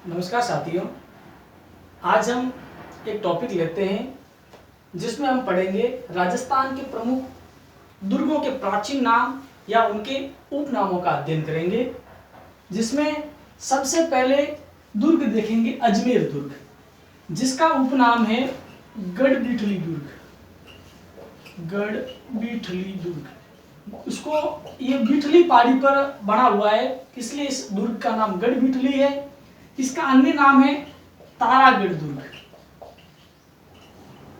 नमस्कार साथियों, आज हम एक टॉपिक लेते हैं जिसमें हम पढ़ेंगे राजस्थान के प्रमुख दुर्गों के प्राचीन नाम या उनके उपनामों का अध्ययन करेंगे। जिसमें सबसे पहले दुर्ग देखेंगे अजमेर दुर्ग, जिसका उपनाम है गढ़बीठली दुर्ग। गढ़बीठली दुर्ग, उसको ये बीठली पहाड़ी पर बना हुआ है, इसलिए इस दुर्ग का नाम गढ़बीठली है। इसका अन्य नाम है तारागढ़ दुर्ग।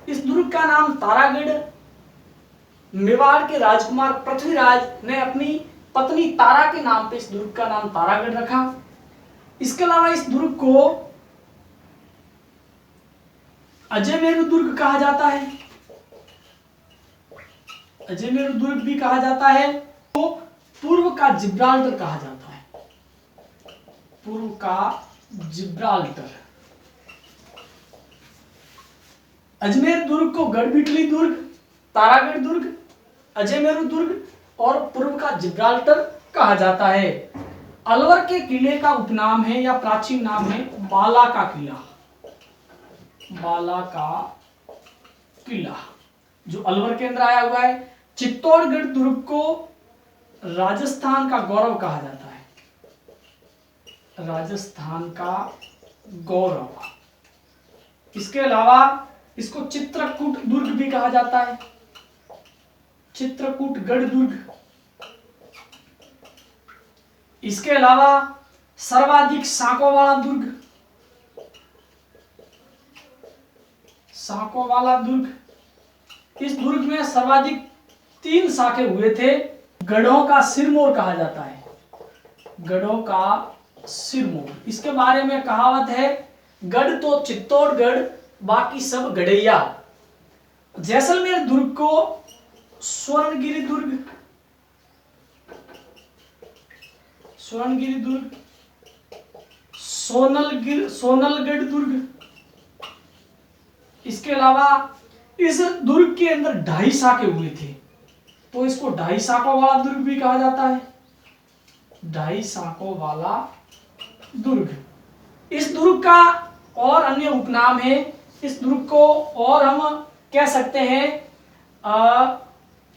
इस दुर्ग का नाम तारागढ़ मेवाड़ के राजकुमार पृथ्वीराज ने अपनी पत्नी तारा के नाम पे इस दुर्ग का नाम तारागढ़ रखा। इसके अलावा इस दुर्ग को अजयमेरु दुर्ग कहा जाता है। अजयमेरु दुर्ग भी कहा जाता है। तो पूर्व का जिब्राल्टर कहा जाता है। पूर्व का जिब्राल्टर। अजमेर दुर्ग को गढ़बीठली दुर्ग, तारागढ़ दुर्ग, अजयमेरु दुर्ग और पूर्व का जिब्राल्टर कहा जाता है। अलवर के किले का उपनाम है या प्राचीन नाम है बाला का किला। बाला का किला जो अलवर के अंदर आया हुआ है। चित्तौड़गढ़ दुर्ग को राजस्थान का गौरव कहा जाता है। राजस्थान का गौरव। इसके अलावा इसको चित्रकूट दुर्ग भी कहा जाता है। चित्रकूटगढ़ दुर्ग। इसके अलावा सर्वाधिक साकों वाला दुर्ग, साकों वाला दुर्ग। इस दुर्ग में सर्वाधिक 3 शाखे हुए थे। गढ़ों का सिरमौर कहा जाता है। गढ़ों का सिरमौर। इसके बारे में कहावत है, गढ़ तो चित्तौड़गढ़ बाकी सब गढ़ैया। जैसलमेर दुर्ग को स्वर्णगिरी दुर्ग, स्वर्णगिरी दुर्ग, सोनलगढ़ दुर्ग। इसके अलावा इस दुर्ग के अंदर 2.5 शाखे हुए थे, तो इसको 2.5 शाखों वाला दुर्ग भी कहा जाता है। 2.5 शाखों वाला दुर्ग। इस दुर्ग का और अन्य उपनाम है। इस दुर्ग को और हम कह सकते हैं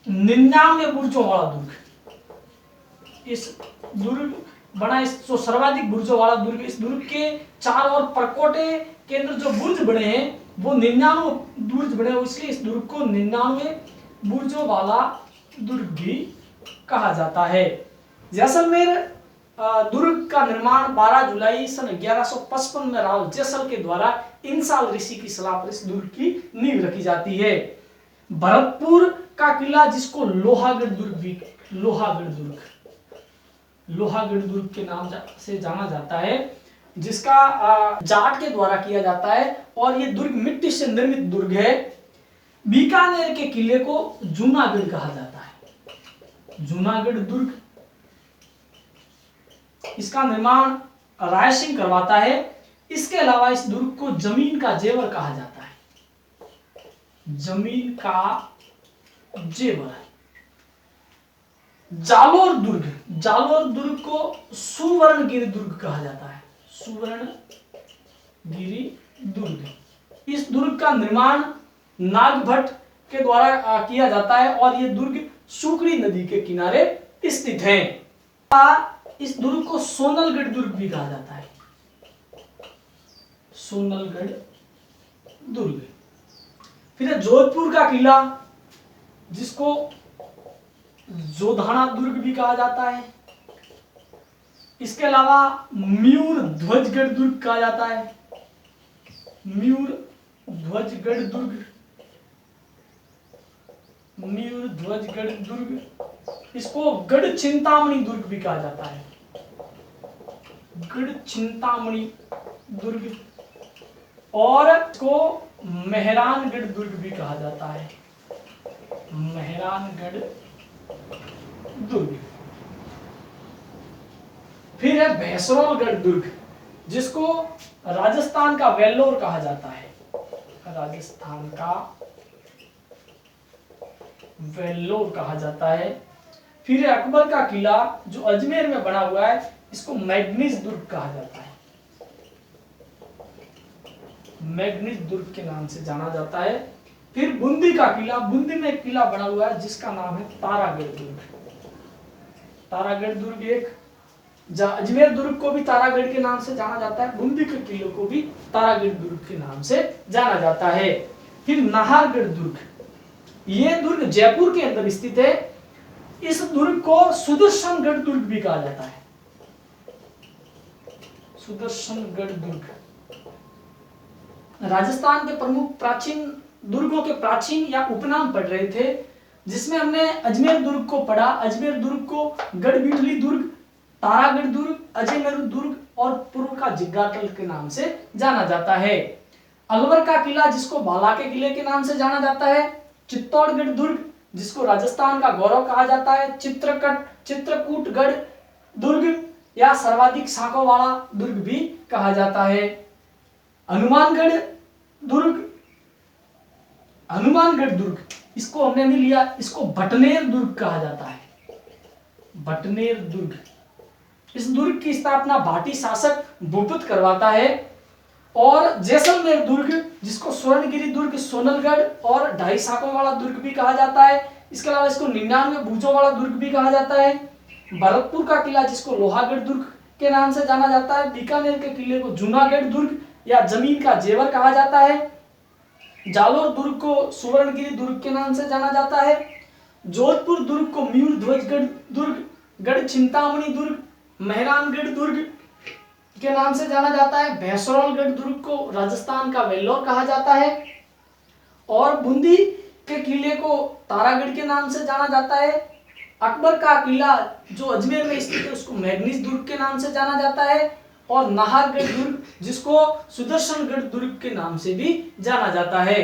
99 बुर्जों वाला दुर्ग। इस दुर्ग बना, इस जो सर्वाधिक बुर्जों वाला दुर्ग, इस दुर्ग के चारों ओर परकोटे के अंदर जो बुर्ज बने हैं वो 99 बुर्ज बने, इसलिए इस दुर्ग को 99 बुर्जों वाला दुर्ग भी कहा जाता है। जैसलमेर दुर्ग का निर्माण 12 जुलाई सन 1155 में राव जैसल के द्वारा इंसाल ऋषि की सलाह पर इस दुर्ग की नींव रखी जाती है। भरतपुर का किला, जिसको लोहागढ़ दुर्ग भी, लोहागढ़ दुर्ग के नाम से जाना जाता है, जिसका जाट के द्वारा किया जाता है और ये दुर्ग मिट्टी से निर्मित दुर्ग है। बीकानेर के किले को जूनागढ़ कहा जाता है। जूनागढ़ दुर्ग। इसका निर्माण राय सिंह करवाता है। इसके अलावा इस दुर्ग को जमीन का जेवर कहा जाता है। जमीन का जेवर। जालोर दुर्ग, जालोर दुर्ग को सुवर्णगिरी दुर्ग कहा जाता है। सुवर्णगिरी दुर्ग। इस दुर्ग का निर्माण नागभट्ट के द्वारा किया जाता है और यह दुर्ग सुकड़ी नदी के किनारे स्थित है। इस दुर्ग को सोनलगढ़ दुर्ग भी कहा जाता है। सोनलगढ़ दुर्ग। फिर जोधपुर का किला, जिसको जोधाना दुर्ग भी कहा जाता है। इसके अलावा मयूर ध्वजगढ़ दुर्ग कहा जाता है। मयूर ध्वजगढ़ दुर्ग, मयूर ध्वजगढ़ दुर्ग। इसको गढ़ चिंतामणि दुर्ग भी कहा जाता है। गढ़ चिंतामणि दुर्ग। और इसको मेहरानगढ़ दुर्ग भी कहा जाता है। मेहरानगढ़ दुर्ग। फिर है भैंसरोलगढ़ दुर्ग, जिसको राजस्थान का वेल्लोर कहा जाता है। राजस्थान का वेल्लोर कहा जाता है। फिर है अकबर का किला, जो अजमेर में बना हुआ है, इसको मैग्नीज दुर्ग कहा जाता है। मैग्नीज दुर्ग के नाम से जाना जाता है। फिर बूंदी का किला, बूंदी में एक किला बना हुआ है जिसका नाम है तारागढ़ दुर्ग। तारागढ़ दुर्ग एक, अजमेर दुर्ग को भी तारागढ़ के नाम से जाना जाता है, बूंदी के किले को भी तारागढ़ दुर्ग के नाम से जाना जाता है। फिर नाहरगढ़ दुर्ग, ये दुर्ग जयपुर के अंदर स्थित है। इस दुर्ग को सुदर्शनगढ़ दुर्ग भी कहा जाता है। सुदर्शनगढ़ दुर्ग राजस्थान के प्रमुख प्राचीन दुर्गों के प्राचीन या उपनाम पढ़ रहे थे, जिसमें हमने अजमेर दुर्ग को पढ़ा। अजमेर दुर्ग को गढ़बिटली दुर्ग, तारागढ़ दुर्ग, अजमेर दुर्ग और पूर्व का जिग्गाटल के नाम से जाना जाता है। अलवर का किला जिसको बाला के किले के नाम से जाना जाता है। चित्तौड़गढ़ दुर्ग जिसको राजस्थान का गौरव कहा जाता है। चित्रकूटगढ़ दुर्ग या सर्वाधिक शाखों वाला दुर्ग भी कहा जाता है। हनुमानगढ़ दुर्ग, हनुमानगढ़ दुर्ग इसको हमने नहीं लिया, इसको बटनेर दुर्ग कहा जाता है। बटनेर दुर्ग, इस दुर्ग की स्थापना भाटी शासक भूपत करवाता है। और जैसलमेर दुर्ग जिसको स्वर्णगिरी दुर्ग, सोनलगढ़ और 2.5 शाखों वाला दुर्ग भी कहा जाता है। इसके अलावा इसको 99 भुजों वाला दुर्ग भी कहा जाता है। भरतपुर का किला जिसको लोहागढ़ दुर्ग के नाम से जाना जाता है। बीकानेर के किले को जूनागढ़ दुर्ग या जमीन का जेवर कहा जाता है। जालोर दुर्ग को सुवर्णगिरी दुर्ग के नाम से जाना जाता है। जोधपुर दुर्ग को म्यूर ध्वजगढ़ दुर्ग, गढ़ चिंतामणि दुर्ग, मेहरानगढ़ दुर्ग के नाम से जाना जाता है। भैंसरौलगढ़ दुर्ग को राजस्थान का वेल्लोर कहा जाता है। और बूंदी के किले को तारागढ़ के नाम से जाना जाता है। अकबर का किला जो अजमेर में स्थित है उसको मैग्नीज दुर्ग के नाम से जाना जाता है। और नाहरगढ़ दुर्ग जिसको सुदर्शनगढ़ दुर्ग के नाम से भी जाना जाता है।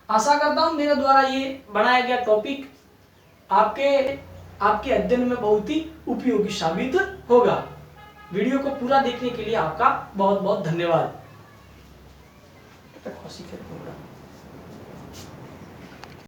आशा करता हूं मेरे द्वारा ये बनाया गया टॉपिक आपके अध्ययन में बहुत ही उपयोगी साबित होगा। वीडियो को पूरा देखने के लिए आपका बहुत बहुत धन्यवाद।